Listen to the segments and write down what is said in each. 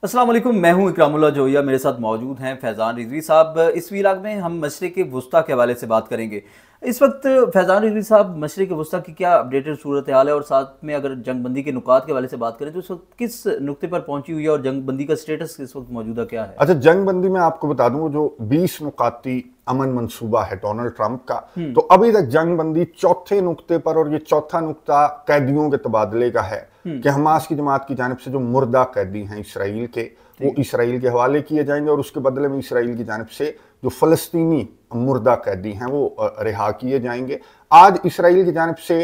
अस्सलाम वालेकुम, मैं हूं इकरामुल्लाह जोया। मेरे साथ मौजूद हैं फैज़ान रिजवी साहब। इस वीलाग में हम मशरिक़ वुस्ता के हवाले से बात करेंगे। इस वक्त फैज़ान रिजवी साहब, मशरिक़ वुस्ता की क्या अपडेटेड सूरत हाल है, और साथ में अगर जंग बंदी के नुकात के हवाले से बात करें तो इस वक्त किस नुक्ते पर पहुंची हुई है और जंग बंदी का स्टेटस इस वक्त मौजूदा क्या है? अच्छा, जंग बंदी में आपको बता दूं, जो 20 नुकाती अमन मंसूबा है डोनाल्ड ट्रंप का, तो अभी तक जंग बंदी चौथे नुक्ते पर, और ये चौथा नुक्ता कैदियों के तबादले का है कि हमास की जमात की जानिब से जो मुर्दा कैदी हैं इसराइल के, वो इसराइल के हवाले किए जाएंगे, और उसके बदले में इसराइल की जानिब से जो फलस्तीनी मुर्दा कैदी हैं वो रिहा किए जाएंगे। आज इसराइल की जानिब से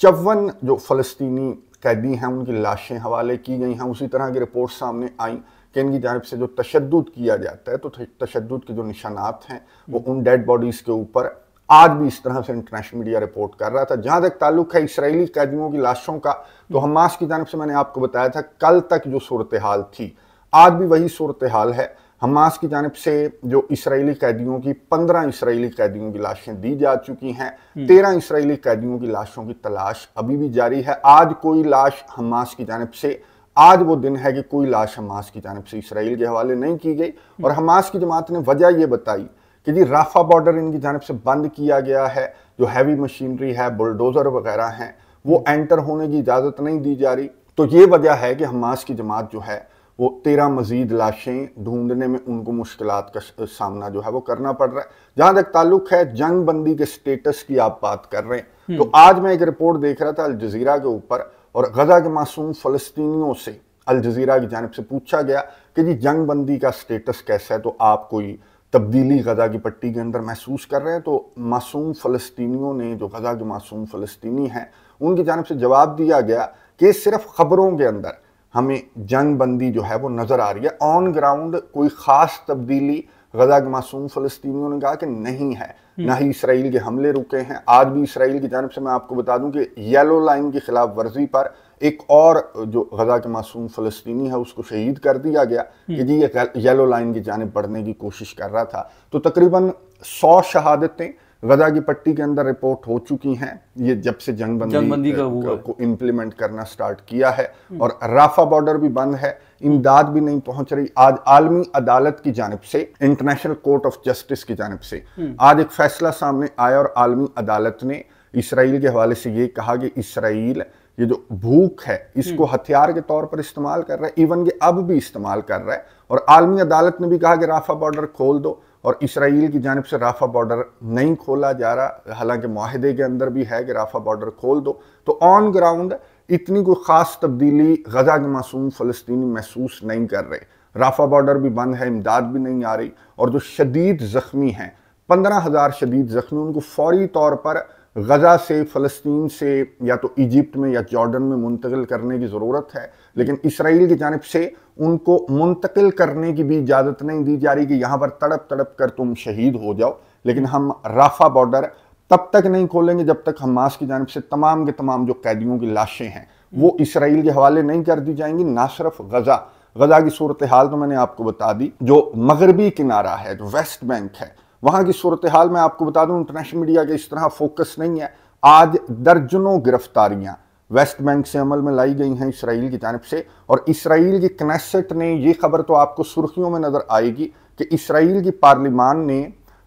54 जो फलस्तीनी कैदी हैं उनकी लाशें हवाले की गई हैं। उसी तरह की रिपोर्ट सामने आई कि इनकी जानिब से जो तशद्दुद किया जाता है, तो तशद्दुद के जो निशानात हैं वो उन डेड बॉडीज के ऊपर आज भी इस तरह से इंटरनेशनल मीडिया रिपोर्ट कर रहा था। जहां तक ताल्लुक है इसराइली कैदियों की लाशों का, तो हमास की जानिब से मैंने आपको बताया था कल तक जो सूरत हाल थी, आज भी वही सूरत हाल है। हमास की जानिब से जो इसराइली कैदियों की 15 इसराइली कैदियों की लाशें दी जा चुकी हैं, 13 इसराइली कैदियों की लाशों की तलाश अभी भी जारी है। आज कोई लाश हमास की जानिब से, आज वो दिन है कि कोई लाश हमास की जानिब से इसराइल के हवाले नहीं की गई। और हमास की जमात ने वजह ये बताई कि जी राफा बॉर्डर इनकी जानिब से बंद किया गया है, जो हैवी मशीनरी है, बुलडोजर वगैरह हैं, वो एंटर होने की इजाज़त नहीं दी जा रही। तो ये वजह है कि हमास की जमात जो है वो 13 मजीद लाशें ढूंढने में उनको मुश्किलात का सामना जो है वो करना पड़ रहा है। जहां तक ताल्लुक है जंग बंदी के स्टेटस की आप बात कर रहे हैं, तो आज मैं एक रिपोर्ट देख रहा था अल जजीरा के ऊपर, और गजा के मासूम फलस्तीनियों से अल जजीरा की जानिब से पूछा गया कि जी जंग बंदी का स्टेटस कैसा है, तो आप कोई तब्दीली गजा की पट्टी के अंदर महसूस कर रहे हैं? तो मासूम फलस्तीनियों ने, जो गजा के मासूम फलस्तीनी हैं, उनकी जानिब से जवाब दिया गया कि सिर्फ खबरों के अंदर हमें जंग बंदी जो है वो नजर आ रही है, ऑन ग्राउंड कोई खास तब्दीली गजा के मासूम फलस्तीनियों ने कहा कि नहीं है। ना ही इसराइल के हमले रुके हैं। आज भी इसराइल की जानिब से मैं आपको बता दूं कि येलो लाइन की खिलाफ वर्जी पर एक और जो गजा के मासूम फलस्तीनी है उसको शहीद कर दिया गया कि जी ये येलो लाइन की जानिब बढ़ने की कोशिश कर रहा था। तो तकरीबन 100 शहादतें गजा की पट्टी के अंदर रिपोर्ट हो चुकी हैं, ये जब से जंग बंदी को इम्प्लीमेंट करना स्टार्ट किया है। और राफा बॉर्डर भी बंद है, इमदाद भी नहीं पहुंच रही। आज आलमी अदालत की जानिब से, इंटरनेशनल कोर्ट ऑफ जस्टिस की जानिब से आज एक फैसला सामने आया, और आलमी अदालत ने इसराइल के हवाले से ये कहा कि इसराइल ये जो भूख है इसको हथियार के तौर पर इस्तेमाल कर रहा है, इवन के अब भी इस्तेमाल कर रहा है। और आलमी अदालत ने भी कहा कि राफा बॉर्डर खोल दो, और इसराइल की जानिब से राफा बॉर्डर नहीं खोला जा रहा, हालांकि मुआहदे के अंदर भी है कि राफा बॉर्डर खोल दो। तो ऑन ग्राउंड इतनी कोई खास तब्दीली गजा के मासूम फलस्तीनी महसूस नहीं कर रहे। राफा बॉर्डर भी बंद है, इमदाद भी नहीं आ रही, और जो शदीद जख्मी हैं, 15,000 शदीद जख्मी, उनको फौरी तौर पर गजा से, फलस्तीन से या तो इजिप्ट में या जॉर्डन में मुंतकिल करने की ज़रूरत है। लेकिन इसराइल की जानिब से उनको मुंतकिल करने की भी इजाज़त नहीं दी जा रही कि यहाँ पर तड़प तड़प कर तुम शहीद हो जाओ। लेकिन हम राफा बॉर्डर तब तक नहीं खोलेंगे जब तक हमास की जानिब से तमाम के तमाम जो कैदियों की लाशें हैं वो इसराइल के हवाले नहीं कर दी जाएंगी। ना सिर्फ गजा की सूरत हाल तो मैंने आपको बता दी, जो मगरबी किनारा है, जो वेस्ट बैंक है, वहां की सूरत हाल मैं आपको बता दूं, इंटरनेशनल मीडिया के इस तरह फोकस नहीं है। आज दर्जनों गिरफ्तारियां वेस्ट बैंक से अमल में लाई गई हैं इसराइल की जानिब से, और इसराइल की कनेसेट ने, ये खबर तो आपको सुर्खियों में नजर आएगी कि इसराइल की पार्लिमान ने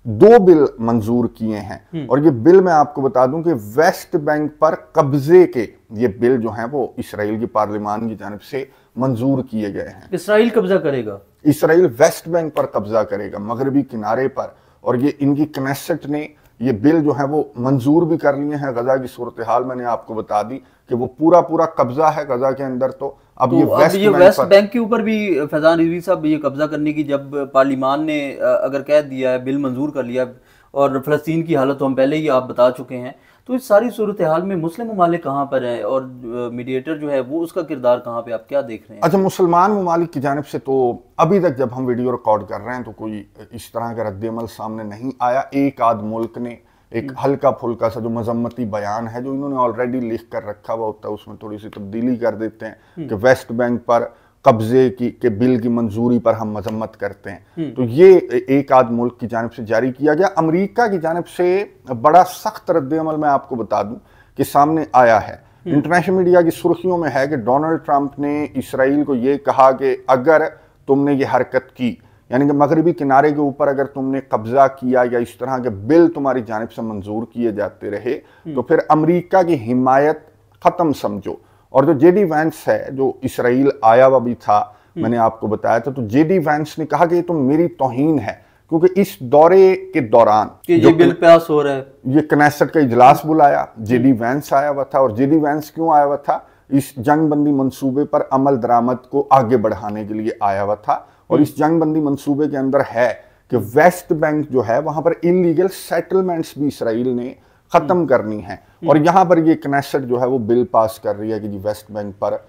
2 बिल मंजूर किए हैं। और ये बिल मैं आपको बता दूं कि वेस्ट बैंक पर कब्जे के ये बिल जो हैं वो इसराइल की पार्लिमान की जानिब से मंजूर किए गए हैं। इसराइल कब्जा करेगा, इसराइल वेस्ट बैंक पर कब्जा करेगा, मगरबी किनारे पर। और ये इनकी कनेसेट ने ये बिल जो है वो मंजूर भी कर लिए हैं। गजा की सूरत हाल मैंने आपको बता दी कि वो पूरा कब्जा है गजा के अंदर। तो अब ये वेस्ट बैंक के ऊपर भी फैज़ान रिजवी साहब, ये कब्जा करने की जब पार्लिमान ने अगर कह दिया है, बिल मंजूर कर लिया, और फ़लस्तीन की हालत तो हम पहले ही आप बता चुके हैं, तो इस सारी सूरत हाल में मुस्लिम ममालिक कहाँ पर हैं, और मीडिएटर जो है वो उसका किरदार कहाँ पे, आप क्या देख रहे हैं? अच्छा, मुसलमान ममालिक की जानिब से तो अभी तक जब हम वीडियो रिकॉर्ड कर रहे हैं तो कोई इस तरह का रद्द-ए-अमल सामने नहीं आया। एक आध मुल्क ने एक हल्का फुल्का सा जो मजम्मती बयान है, जो इन्होंने ऑलरेडी लिख कर रखा हुआ होता है, उसमें थोड़ी सी तब्दीली कर देते हैं कि वेस्ट बैंक पर कब्जे के बिल की मंजूरी पर हम मजम्मत करते हैं। तो ये एक आध मुल्क की जानिब से जारी किया गया। अमेरिका की जानिब से बड़ा सख्त रद्द-ए-अमल मैं आपको बता दूं कि सामने आया है। इंटरनेशनल मीडिया की सुर्खियों में है कि डोनाल्ड ट्रंप ने इसराइल को ये कहा कि अगर तुमने ये हरकत की, यानी कि मगरबी किनारे के ऊपर अगर तुमने कब्जा किया या इस तरह के बिल तुम्हारी जानिब से मंजूर किए जाते रहे तो फिर अमेरिका की हिमायत खत्म समझो। और जो जेडी वैंस है जो इसराइल आया हुआ भी था, मैंने आपको बताया था, तो जेडी वैंस ने कहा कि ये तो मेरी तौहीन है, क्योंकि इस दौरे के दौरान जो बिल पास हो रहा है, ये कनेसेट का इजलास बुलाया, जेडी वैंस आया हुआ था। और जेडी वैंस क्यों आया हुआ था? इस जंगबंदी मंसूबे पर अमल दरामद को आगे बढ़ाने के लिए आया हुआ था। और इस जंगबंदी मंसूबे के अंदर है कि वेस्ट बैंक जो है वहां पर इलीगल सेटलमेंट्स भी इसराइल ने खत्म करनी है। और यहां पर ये कनेसेट जो है वो बिल पास कर रही है कि जी वेस्ट बैंक पर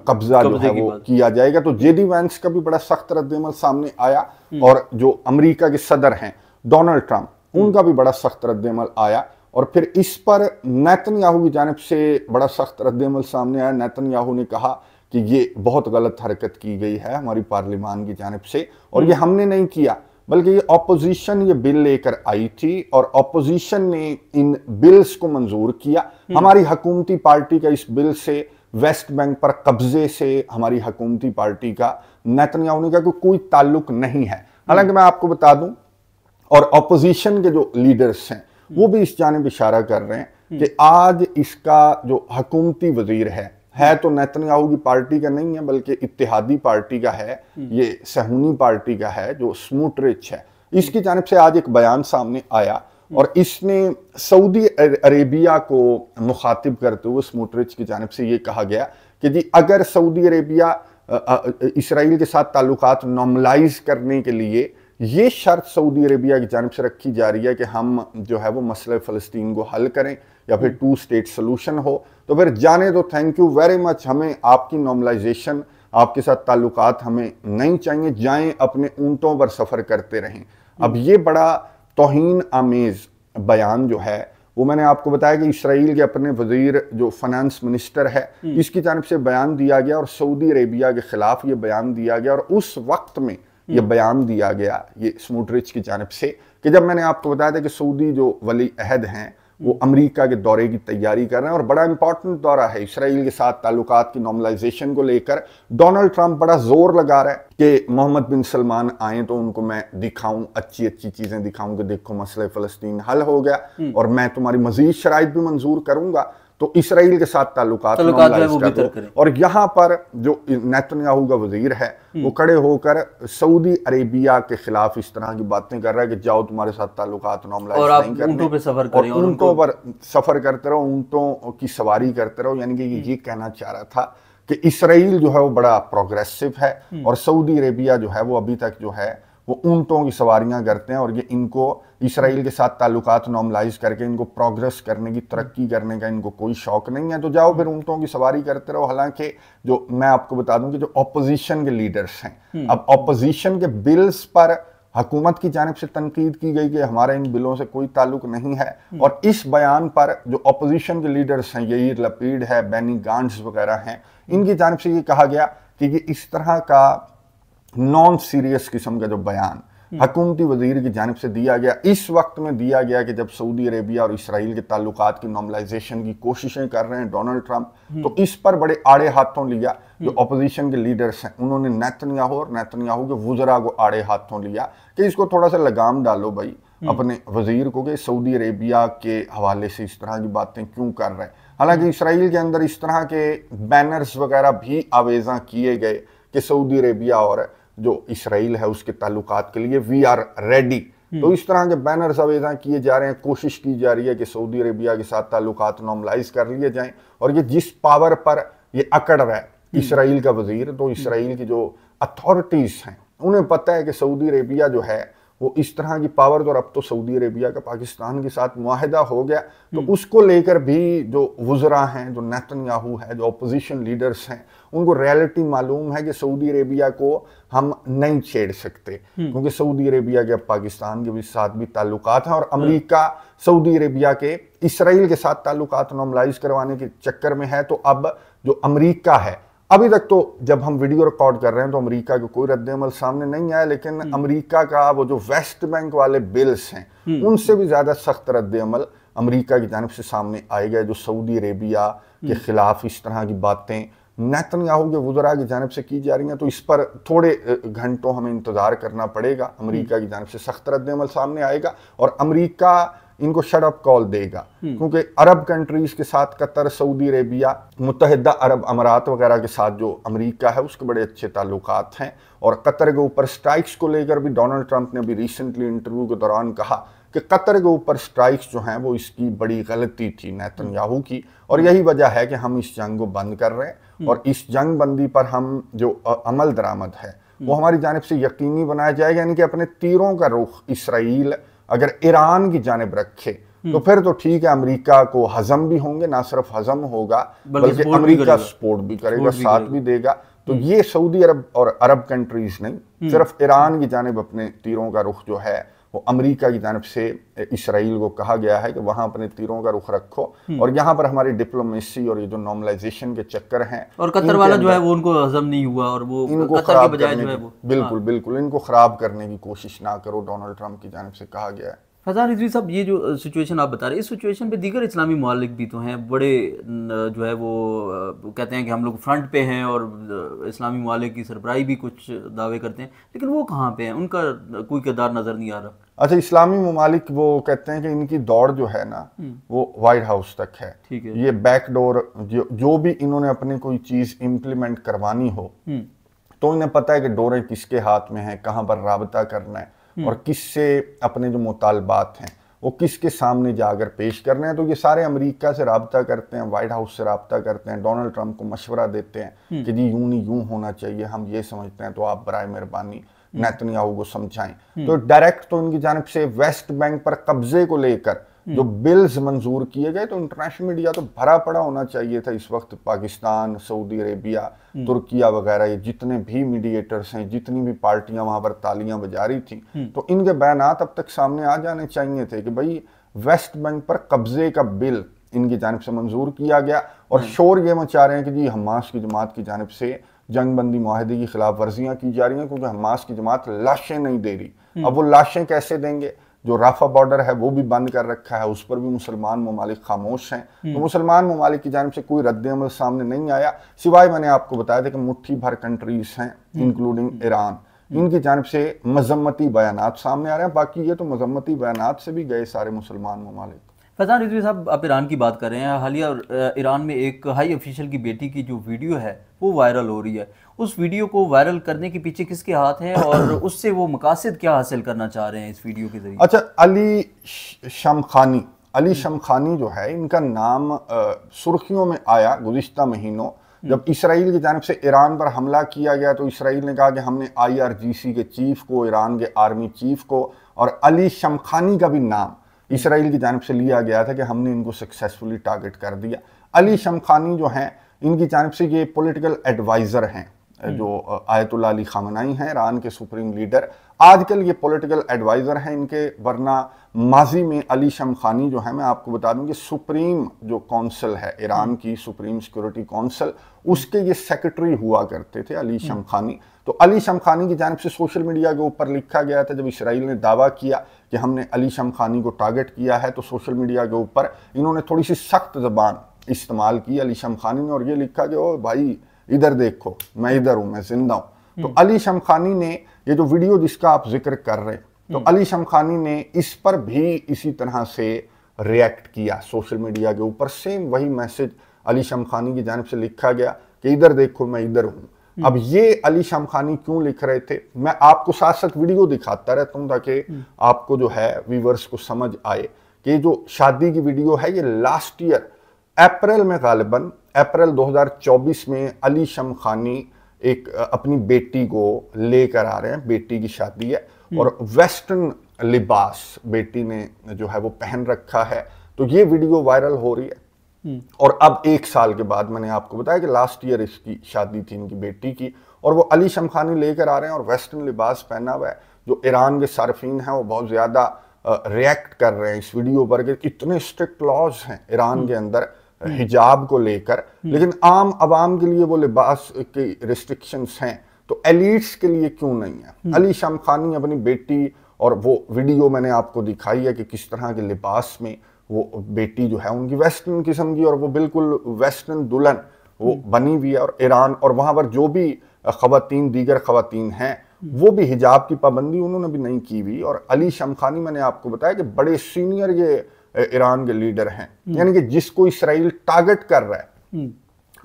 कब्जा जो है वो किया जाएगा। तो जेडी वैंस का भी बड़ा सख्त रद्देमल सामने आया और जो अमेरिका के सदर हैं डोनाल्ड ट्रंप, उनका भी बड़ा सख्त रद्देमल आया। और फिर इस पर नेतन्याहू की जानिब से बड़ा सख्त रद्देमल सामने आया। नेतन्याहू ने कहा कि ये बहुत गलत हरकत की गई है हमारी पार्लियामान की जानिब से, और ये हमने नहीं किया, बल्कि ये ऑपोजिशन ये बिल लेकर आई थी और ऑपोजिशन ने इन बिल्स को मंजूर किया। हमारी हुकूमती पार्टी का इस बिल से, वेस्ट बैंक पर कब्जे से हमारी हुकूमती पार्टी का, नेतन्याहू ने कहा कोई ताल्लुक नहीं है। हालांकि मैं आपको बता दूं, और ऑपोजिशन के जो लीडर्स हैं वो भी इस जानिब इशारा कर रहे हैं कि आज इसका जो हुकूमती वजीर है तो नेतन्याहू की पार्टी का नहीं है, बल्कि इत्तेहादी पार्टी का है, ये सहूनी पार्टी का है जो स्मोट्रिच है। इसकी जानिब से आज एक बयान सामने आया और इसने सऊदी अरेबिया को मुखातिब करते हुए स्मोट्रिच की जानिब से ये कहा गया कि जी अगर सऊदी अरेबिया इसराइल के साथ ताल्लुकात नॉर्मलाइज करने के लिए ये शर्त सऊदी अरेबिया की जानिब से रखी जा रही है कि हम जो है वो मसले फ़लस्तीन को हल करें या फिर 2 स्टेट सोल्यूशन हो, तो फिर जाने दो, थैंक यू वेरी मच, हमें आपकी नॉर्मलाइजेशन, आपके साथ ताल्लुकात हमें नहीं चाहिए, जाएं अपने ऊंटों पर सफ़र करते रहें। अब ये बड़ा तौहीन आमेज़ बयान जो है वो मैंने आपको बताया कि इसराइल के अपने वजीर जो फाइनेंस मिनिस्टर है इसकी जानिब से बयान दिया गया और सऊदी अरेबिया के खिलाफ ये बयान दिया गया। और उस वक्त में ये बयान दिया गया ये स्मोट्रिच की जानिब से कि जब मैंने आपको बताया था कि सऊदी जो वली अहद हैं वो अमेरिका के दौरे की तैयारी कर रहे हैं और बड़ा इंपॉर्टेंट दौरा है इसराइल के साथ ताल्लुकात की नॉर्मलाइजेशन को लेकर। डोनाल्ड ट्रंप बड़ा जोर लगा रहा है कि मोहम्मद बिन सलमान आए तो उनको मैं दिखाऊं, अच्छी अच्छी चीजें दिखाऊं कि देखो मसले फ़लस्तीन हल हो गया और मैं तुम्हारी मजीद शराइत भी मंजूर करूंगा, तो इसराइल के साथ ताल्लुकात और यहाँ पर जो नेतन्याहू का वजीर है वो खड़े होकर सऊदी अरेबिया के खिलाफ इस तरह की बातें कर रहा है कि जाओ तुम्हारे साथ ताल्लुकात नॉर्मलाइज नहीं करने और ऊंटों पर सफर करते रहो, ऊंटों की सवारी करते रहो। यानी कि ये कहना चाह रहा था कि इसराइल जो है वो बड़ा प्रोग्रेसिव है और सऊदी अरेबिया जो है वो अभी तक जो है वो ऊंटों की सवारियां करते हैं और ये इनको इसराइल के साथ ताल्लुकात नॉर्मलाइज करके इनको प्रोग्रेस करने की, तरक्की करने का इनको कोई शौक नहीं है, तो जाओ फिर ऊंटों की सवारी करते रहो। हालांकि जो मैं आपको बता दूं कि जो ऑपोजिशन के लीडर्स हैं, अब ऑपोजिशन के बिल्स पर हुकूमत की जानिब से तनकीद की गई कि हमारा इन बिलों से कोई ताल्लुक नहीं है, और इस बयान पर जो ऑपोजिशन के लीडर्स हैं, याइर लपीड है, बेनी गांट्स वगैरह हैं, इनकी जानिब से ये कहा गया कि ये इस तरह का नॉन सीरियस किस्म का जो बयान हुकूमती वजीर की जानिब से दिया गया, इस वक्त में दिया गया कि जब सऊदी अरेबिया और इसराइल के ताल्लुकात की नॉर्मलाइजेशन की कोशिशें कर रहे हैं डोनाल्ड ट्रंप, तो इस पर बड़े आड़े हाथों लिया। जो अपोजिशन के लीडर्स हैं उन्होंने नेतन्याहू और नेतन्याहू के वुज़रा को आड़े हाथों लिया कि इसको थोड़ा सा लगाम डालो भाई अपने वजीर को कि सऊदी अरेबिया के हवाले से इस तरह की बातें क्यों कर रहे हैं। हालांकि इसराइल के अंदर इस तरह के बैनर्स वगैरह भी आवेज़ा किए गए कि सऊदी अरेबिया और जो इसराइल है उसके ताल्लुकात के लिए वी आर रेडी, तो इस तरह के बैनर्स आवेज़ा किए जा रहे हैं, कोशिश की जा रही है कि सऊदी अरेबिया के साथ ताल्लुकात नॉर्मलाइज कर लिए जाएं। और ये जिस पावर पर ये अकड़ रहा है इसराइल का वजीर, तो इसराइल की जो अथॉरिटीज़ हैं उन्हें पता है कि सऊदी अरेबिया जो है वो इस तरह की पावर, और अब तो सऊदी अरेबिया का पाकिस्तान के साथ मुआहिदा हो गया, तो उसको लेकर भी जो वुज़रा हैं, जो नेतन्याहू है, जो अपोजिशन लीडर्स हैं, उनको रियलिटी मालूम है कि सऊदी अरेबिया को हम नहीं छेड़ सकते, क्योंकि सऊदी अरेबिया के अब पाकिस्तान के भी साथ भी ताल्लुकात हैं और अमेरिका सऊदी अरेबिया के इसराइल के साथ ताल्लुकात नॉर्मलाइज करवाने के चक्कर में है। तो अब जो अमेरिका है, अभी तक तो जब हम वीडियो रिकॉर्ड कर रहे हैं तो अमेरिका का कोई रद्द-ए-अमल सामने नहीं आया, लेकिन अमेरिका का वो जो वेस्ट बैंक वाले बिल्स हैं उनसे भी ज़्यादा सख्त रद्द-ए-अमल अमेरिका की जानिब से सामने आएगा, जो सऊदी अरेबिया के खिलाफ इस तरह की बातें नेतन्याहू के वुज़रा की जानिब से की जा रही हैं, तो इस पर थोड़े घंटों हमें इंतज़ार करना पड़ेगा। अमेरिका की जानिब से सख्त रद्द-ए-अमल सामने आएगा और अमेरिका इनको शट अप कॉल देगा, क्योंकि अरब कंट्रीज के साथ कतर, सऊदी अरेबिया, मुत्तहिदा अरब अमारात वगैरह के साथ जो अमेरिका है उसके बड़े अच्छे ताल्लुकात हैं। और कतर के ऊपर स्ट्राइक्स को लेकर भी डोनाल्ड ट्रंप ने अभी रिसेंटली इंटरव्यू के दौरान कहा कि कतर के ऊपर स्ट्राइक्स जो हैं वो इसकी बड़ी गलती थी नेतन्याहू की, और यही वजह है कि हम इस जंग को बंद कर रहे हैं और इस जंग बंदी पर हम जो अमल दरामद है वो हमारी जानिब से यकीनी बनाया जाएगा। यानी कि अपने तीरों का रुख इसराइल अगर ईरान की जानिब रखे तो फिर तो ठीक है, अमेरिका को हजम भी होंगे, ना सिर्फ हजम होगा बल्कि अमेरिका सपोर्ट भी करेगा, साथ भी देगा। तो ये सऊदी अरब और अरब कंट्रीज नहीं, सिर्फ ईरान की जानिब अपने तीरों का रुख जो है वो अमेरिका की जानिब से इसराइल को कहा गया है कि वहां अपने तीरों का रुख रखो और यहाँ पर हमारी डिप्लोमेसी और ये जो नॉर्मलाइजेशन के चक्कर हैं, और कतर वाला जो है वो उनको हजम नहीं हुआ और वो इनको कतर के बजाय जो है वो बिल्कुल बिल्कुल इनको खराब करने की कोशिश ना करो, डोनाल्ड ट्रंप की जानिब से कहा गया है। फैजान रिजवी साहब, ये जो सिचुएशन आप बता रहे हैं, इस सिचुएशन पे दीगर इस्लामी ममालिक भी तो हैं, बड़े जो है वो कहते हैं कि हम लोग फ्रंट पे हैं और इस्लामी ममालिक की सरबराही भी कुछ दावे करते हैं, लेकिन वो कहाँ पे हैं, उनका कोई किरदार नज़र नहीं आ रहा। अच्छा, इस्लामी ममालिक वो कहते हैं कि इनकी दौड़ जो है ना वो वाइट हाउस तक है। ठीक है, ये बैकडोर जो भी इन्होंने अपनी कोई चीज़ इम्प्लीमेंट करवानी हो तो इन्हें पता है कि डोरें किसके हाथ में हैं, कहाँ पर राबता करना है और किससे अपने जो मुतालबात हैं वो किसके सामने जाकर पेश करने हैं। तो ये सारे अमेरिका से राब्ता करते हैं, वाइट हाउस से राब्ता करते हैं, डोनाल्ड ट्रंप को मशवरा देते हैं कि जी यूं नहीं यूं होना चाहिए, हम ये समझते हैं, तो आप बराए मेहरबानी नेतन्याहू को समझाएं। तो डायरेक्ट तो इनकी जानिब से वेस्ट बैंक पर कब्जे को लेकर जो बिल्स मंजूर किए गए, तो इंटरनेशनल मीडिया तो भरा पड़ा होना चाहिए था इस वक्त। पाकिस्तान, सऊदी अरेबिया, तुर्किया वगैरह, ये जितने भी मीडिएटर्स हैं, जितनी भी पार्टियां वहां पर तालियां बजा रही थी, तो इनके बयानात अब तक सामने आ जाने चाहिए थे कि भाई वेस्ट बैंक पर कब्जे का बिल इनकी जानिब से मंजूर किया गया। और शोर ये मचा रहे हैं कि जी हमास की जमात की जानिब से जंग बंदी मुआहदे की खिलाफ वर्जियां की जा रही हैं, क्योंकि हमास की जमात लाशें नहीं दे रही। अब वो लाशें कैसे देंगे? जो राफा बॉर्डर है वो भी बंद कर रखा है, उस पर भी मुसलमान ममालिक खामोश हैं। तो मुसलमान ममालिक की जानिब से कोई रद्द-ए-अमल सामने नहीं आया, सिवाय मैंने आपको बताया था कि मुट्ठी भर कंट्रीज हैं इंक्लूडिंग ईरान, इनकी जानिब से मजम्मती बयानात सामने आ रहे हैं। बाकी ये तो मजम्मती बयानात से भी गए सारे मुसलमान ममालिक। फैजान रिजवी साहब, आप ईरान की बात कर रहे हैं। हालिया ईरान में एक हाई ऑफिशियल की बेटी की जो वीडियो है वो वायरल हो रही है। उस वीडियो को वायरल करने के पीछे किसके हाथ हैं और उससे वो मकासद क्या हासिल करना चाह रहे हैं इस वीडियो के जरिए? अच्छा, अली शमखानी जो है, इनका नाम सुर्खियों में आया गुज़िश्ता महीनों जब इसराइल की जानिब से ईरान पर हमला किया गया। तो इसराइल ने कहा कि हमने IRGC के चीफ को, ईरान के आर्मी चीफ को और अली शमखानी का भी नाम इसराइल की जानिब से लिया गया था कि हमने इनको सक्सेसफुली टारगेट कर दिया। अली शमखानी जो हैं, इनकी जानिब से ये पॉलिटिकल एडवाइज़र हैं, जो आयतुल्लाह अली खामनाई हैं, ईरान के सुप्रीम लीडर। आजकल ये पॉलिटिकल एडवाइज़र हैं इनके, वरना माजी में अली शमखानी जो है, मैं आपको बता दूं कि सुप्रीम जो कौंसिल है ईरान की, सुप्रीम सिक्योरिटी कौंसिल, उसके ये सेक्रेटरी हुआ करते थे अली शमखानी। तो अली शमखानी की जानिब से सोशल मीडिया के ऊपर लिखा गया था, जब इसराइल ने दावा किया कि हमने अली शमखानी को टारगेट किया है, तो सोशल मीडिया के ऊपर इन्होंने थोड़ी सी सख्त ज़बान इस्तेमाल की अली शमखानी ने, और ये लिखा कि ओ भाई इधर देखो, मैं इधर हूँ, मैं जिंदा हूँ। तो अली शमखानी ने ये जो वीडियो जिसका आप जिक्र कर रहे हैं, तो अली शमखानी ने इस पर भी इसी तरह से रिएक्ट किया सोशल मीडिया के ऊपर। सेम वही मैसेज अली शमखानी की जानिब से लिखा गया कि इधर देखो, मैं इधर हूँ। अब ये अली शमखानी क्यों लिख रहे थे, मैं आपको साथ साथ वीडियो दिखाता रहता हूँ ताकि आपको जो है व्यूवर्स को समझ आए कि जो शादी की वीडियो है ये लास्ट ईयर अप्रैल में, गालिबन अप्रैल 2024 में अली शमखानी एक अपनी बेटी को लेकर आ रहे हैं, बेटी की शादी है और वेस्टर्न लिबास बेटी ने जो है वो पहन रखा है। तो ये वीडियो वायरल हो रही है और अब 1 साल के बाद मैंने आपको बताया कि लास्ट ईयर इसकी शादी थी इनकी बेटी की, और वो अली शमखानी लेकर आ रहे हैं और वेस्टर्न लिबास पहना हुआ है। जो ईरान के सार्फिन हैं वो बहुत ज़्यादा रिएक्ट कर रहे हैं इस वीडियो पर कि इतने स्ट्रिक्ट लॉज हैं ईरान के अंदर हिजाब को लेकर, लेकिन आम आवाम के लिए वो लिबास की रिस्ट्रिक्शंस हैं, तो एलिट्स के लिए क्यों नहीं है? अली शमखानी अपनी बेटी, और वो वीडियो मैंने आपको दिखाई है कि किस तरह के लिबास में वो बेटी जो है उनकी वेस्टर्न किस्म की, और वो बिल्कुल वेस्टर्न दुल्हन वो बनी हुई है, और ईरान और वहां पर जो भी खवातीन, दीगर खवातीन हैं, वो भी हिजाब की पाबंदी उन्होंने भी नहीं की हुई। और अली शमखानी, मैंने आपको बताया कि बड़े सीनियर ये ईरान के लीडर हैं, यानी कि जिसको इसराइल टारगेट कर रहा है,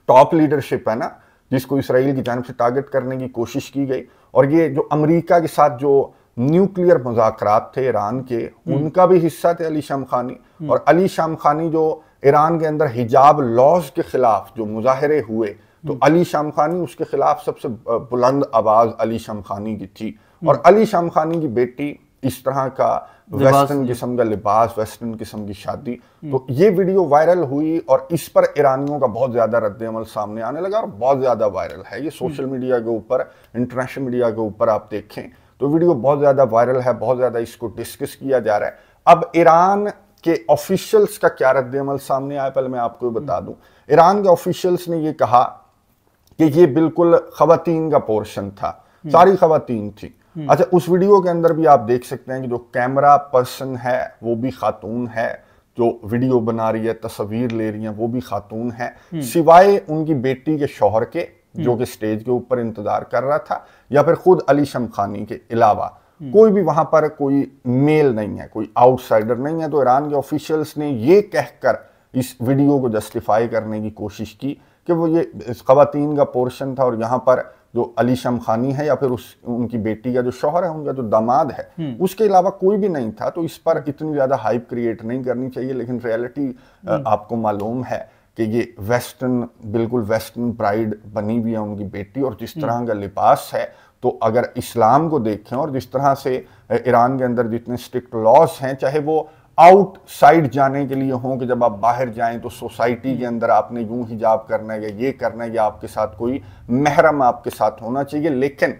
टॉप लीडरशिप है ना, जिसको इसराइल की जानिब से टारगेट करने की कोशिश की गई। और ये जो अमेरिका के साथ जो न्यूक्लियर मुज़ाकरात थे ईरान के, उनका भी हिस्सा थे अली शमखानी। और अली शमखानी जो ईरान के अंदर हिजाब लॉज के खिलाफ जो मुजाहरे हुए, तो अली शमखानी उसके खिलाफ सबसे बुलंद आवाज अली शमखानी की थी। और अली शमखानी की बेटी इस तरह का वेस्टर्न किस्म का लिबास, वेस्टर्न किस्म की शादी, तो ये वीडियो वायरल हुई और इस पर ईरानियों का बहुत ज्यादा रद्द-ए-अमल सामने आने लगा और बहुत ज्यादा वायरल है ये सोशल मीडिया के ऊपर, इंटरनेशनल मीडिया के ऊपर आप देखें तो वीडियो बहुत ज्यादा वायरल है, बहुत ज्यादा इसको डिस्कस किया जा रहा है। अब ईरान के ऑफिशियल्स का क्या रद्द-ए-अमल सामने आया, पहले मैं आपको बता दूं। ईरान के ऑफिशियल्स ने ये कहा कि ये बिल्कुल खवातीन का पोर्शन था, सारी खवातीन थी। अच्छा, उस वीडियो के अंदर भी आप देख सकते हैं कि जो कैमरा पर्सन है वो भी खातून है, जो वीडियो बना रही है, तस्वीर ले रही है, वो भी खातून है, सिवाय उनकी बेटी के शौहर के, जो कि स्टेज के ऊपर इंतजार कर रहा था, या फिर खुद अली शमखानी के अलावा कोई भी वहां पर कोई मेल नहीं है, कोई आउटसाइडर नहीं है। तो ईरान के ऑफिशियल्स ने ये कहकर इस वीडियो को जस्टिफाई करने की कोशिश की कि वो ये खवातीन का पोर्शन था और यहाँ पर जो अली शमखानी है या फिर उनकी बेटी का जो शौहर है, उनका जो दामाद है, उसके अलावा कोई भी नहीं था। तो इस पर इतनी ज्यादा हाइप क्रिएट नहीं करनी चाहिए। लेकिन रियलिटी आपको मालूम है कि ये वेस्टर्न, बिल्कुल वेस्टर्न ब्राइड बनी हुई है उनकी बेटी, और जिस तरह का लिबास है, तो अगर इस्लाम को देखें और जिस तरह से ईरान के अंदर जितने स्ट्रिक्ट लॉज हैं, चाहे वो आउटसाइड जाने के लिए हों कि जब आप बाहर जाएं तो सोसाइटी के अंदर आपने यूं हिजाब करना है, ये करना है, या आपके साथ कोई महरम आपके साथ होना चाहिए, लेकिन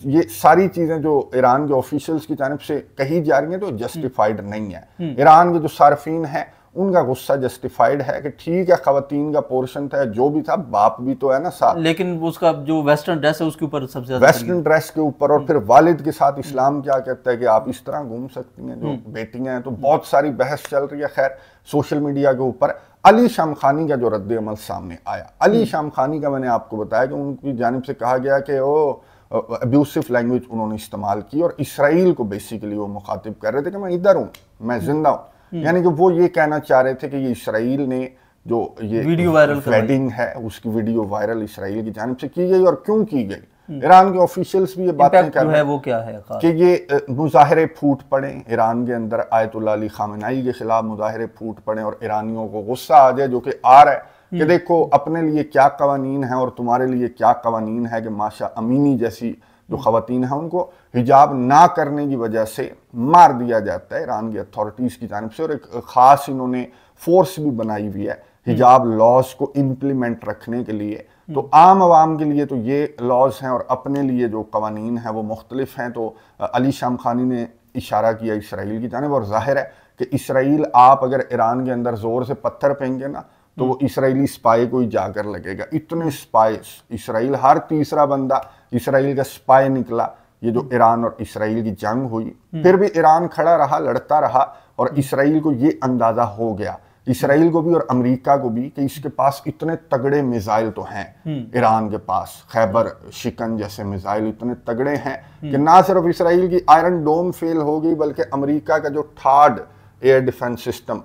ये सारी चीजें जो ईरान के ऑफिशियल्स की जानिब से कही जा रही हैं तो जस्टिफाइड नहीं है। ईरान के जो सार्फिन हैं उनका गुस्सा जस्टिफाइड है कि ठीक है, खवातीन का पोर्शन था, जो भी था, बाप भी तो है ना साथ, लेकिन उसका जो वेस्टर्न ड्रेस है उसके ऊपर सबसे ज्यादा, वेस्टर्न ड्रेस के ऊपर, और फिर वालिद के साथ इस्लाम क्या कहता है कि आप इस तरह घूम सकती हैं जो बेटियां हैं। तो बहुत सारी बहस चल रही है खैर सोशल मीडिया के ऊपर। अली शमखानी का जो रद्द-ए-अमल सामने आया, अली शमखानी का मैंने आपको बताया कि उनकी जानिब से कहा गया कि वो अब्यूसिव लैंग्वेज उन्होंने इस्तेमाल की और इसराइल को बेसिकली वो मुखातिब कर रहे थे कि मैं इधर हूँ, मैं जिंदा हूँ। यानी कि वो ये कहना चाह रहे थे कि ये इसराइल ने जो ये वीडियो वायरल वेडिंग है उसकी वीडियो वायरल इसराइल की जानिब से की गई और क्यों की गई। ईरान के ऑफिशियल्स भी ये बातें कर रहे हैं वो क्या है कि ये मुजाहरे फूट पड़े ईरान के अंदर, आयतुल्लाह अली खामेनी के खिलाफ मुजाहरे फूट पड़े और ईरानियों को गुस्सा आ जाए, जो कि आ रहा है कि देखो अपने लिए क्या कवानीन है और तुम्हारे लिए क्या कवानीन है, कि माशा अमीनी जैसी जो खवातीन है उनको हिजाब ना करने की वजह से मार दिया जाता है ईरान की अथॉरिटीज की जानिब से। और एक खास इन्होंने फोर्स भी बनाई हुई है हिजाब लॉज को इम्प्लीमेंट रखने के लिए। तो आम आवाम के लिए तो ये लॉज हैं और अपने लिए जो कवानीन है वो मुख्तलिफ हैं। तो अली शमखानी ने इशारा किया इसराइल की जानिब, और जाहिर है कि इसराइल, आप अगर ईरान के अंदर जोर से पत्थर फेंकेंगे ना तो वो इसराइली स्पाई को ही जाकर लगेगा। इतने स्पाई, इसराइल हर तीसरा बंदा इसराइल का स्पाई निकला। ये जो ईरान और इसराइल की जंग हुई, फिर भी ईरान खड़ा रहा, लड़ता रहा, और इसराइल को ये अंदाजा हो गया, इसराइल को भी और अमेरिका को भी, कि इसके पास इतने तगड़े मिसाइल तो हैं। ईरान के पास खैबर शिकन जैसे मिसाइल इतने तगड़े हैं कि ना सिर्फ इसराइल की आयरन डोम फेल हो गई, बल्कि अमेरिका का जो third air defence system,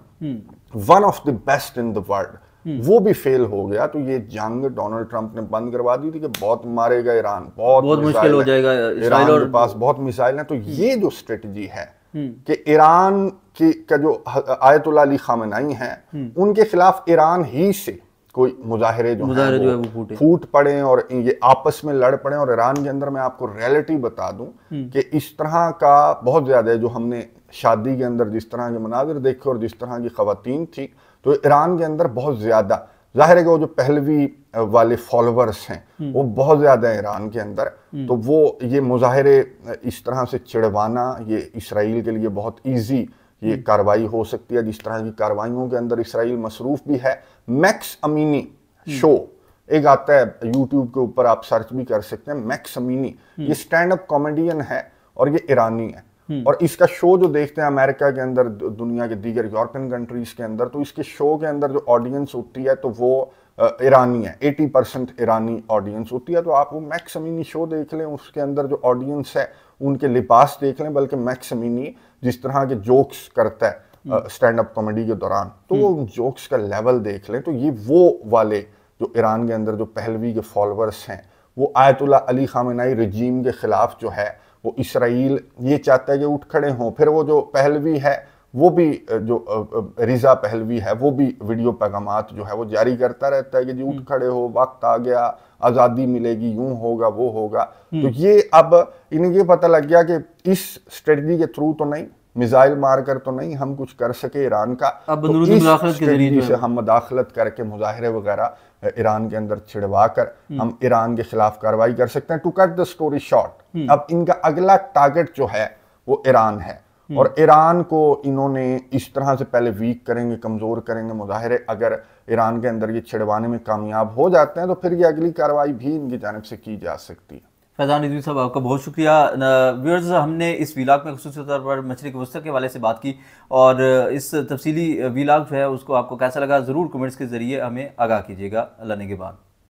one of the best in the world, वो भी फेल हो गया। तो ये जंग डोनाल्ड ट्रंप ने बंद करवा दी थी कि बहुत मारेगा ईरान, बहुत मुश्किल हो जाएगा, ईरान के पास बहुत मिसाइल है। तो ये जो स्ट्रेटजी है कि ईरान की का जो आयतुल्लाह अली खामेनी हैं, उनके खिलाफ ईरान ही से कोई मुजाहरे जो है वो फूट पड़े और ये आपस में लड़ पड़े। और ईरान के अंदर मैं आपको रियलिटी बता दूं कि इस तरह का बहुत ज्यादा है, जो हमने शादी के अंदर जिस तरह के मनाजिर देखे और जिस तरह की खवातीन थी, तो ईरान के अंदर बहुत ज्यादा, जाहिर है कि वो जो पहलवी वाले फॉलोअर्स हैं वो बहुत ज्यादा है ईरान के अंदर। तो वो ये मुजाहरे इस तरह से चिड़वाना, ये इसराइल के लिए बहुत ईजी ये कार्रवाई हो सकती है, जिस तरह की कार्रवाइयों के अंदर इसराइल मसरूफ भी है। मैक्स अमीनी शो एक आता है यूट्यूब के ऊपर, आप सर्च भी कर सकते हैं, मैक्स अमीनी, ये स्टैंड अप कॉमेडियन है और ये ईरानी है। और इसका शो जो देखते हैं अमेरिका के अंदर, दुनिया के दीगर यूरोपियन कंट्रीज के अंदर, तो इसके शो के अंदर जो ऑडियंस होती है तो वो ईरानी है, 80% ईरानी ऑडियंस होती है। तो आप वो मैक्स अमीनी शो देख लें, उसके अंदर जो ऑडियंस है उनके लिबास देख लें, बल्कि मैक्स अमीनी जिस तरह के जोक्स करता है स्टैंड अप कॉमेडी के दौरान, तो वो उन जोक्स का लेवल देख लें। तो ये वो वाले जो ईरान के अंदर जो पहलवी के फॉलोअर्स हैं, वो आयतुल्ला अली खामेनाई रजीम के खिलाफ जो है वो इसराइल ये चाहता है कि उठ खड़े हों। फिर वो जो पहलवी है वो भी, जो रिजा पहलवी है, वो भी वीडियो पैगामात जो है वो जारी करता रहता है कि जी उठ खड़े हो, वक्त आ गया, आज़ादी मिलेगी, यूं होगा वो होगा। तो ये अब इन्हें ये पता लग गया कि इस स्ट्रेटजी के थ्रू तो नहीं, मिसाइल मारकर तो नहीं हम कुछ कर सके ईरान का, तो इस स्ट्रेटजी से हम मदाखलत करके मुजाहरे वगैरह ईरान के अंदर छिड़वा कर हम ईरान के खिलाफ कार्रवाई कर सकते हैं। To cut the story short, अब इनका अगला टारगेट जो है वो ईरान है, और ईरान को इन्होंने इस तरह से पहले वीक करेंगे, कमज़ोर करेंगे मुजाहरे। अगर ईरान के अंदर ये छिड़वाने में कामयाब हो जाते हैं तो फिर ये अगली कार्रवाई भी इनकी जानिब से की जा सकती है। फैज़ान रिजवी साहब, आपका बहुत शुक्रिया। व्यूअर्स, हमने इस वीलॉग में खुसूसी तौर पर मछली के वस्ता के हवाले से बात की, और इस तफसीली वीलॉग जो है उसको आपको कैसा लगा ज़रूर कमेंट्स के ज़रिए हमें आगाह कीजिएगा। अल्लाह ने के बाद।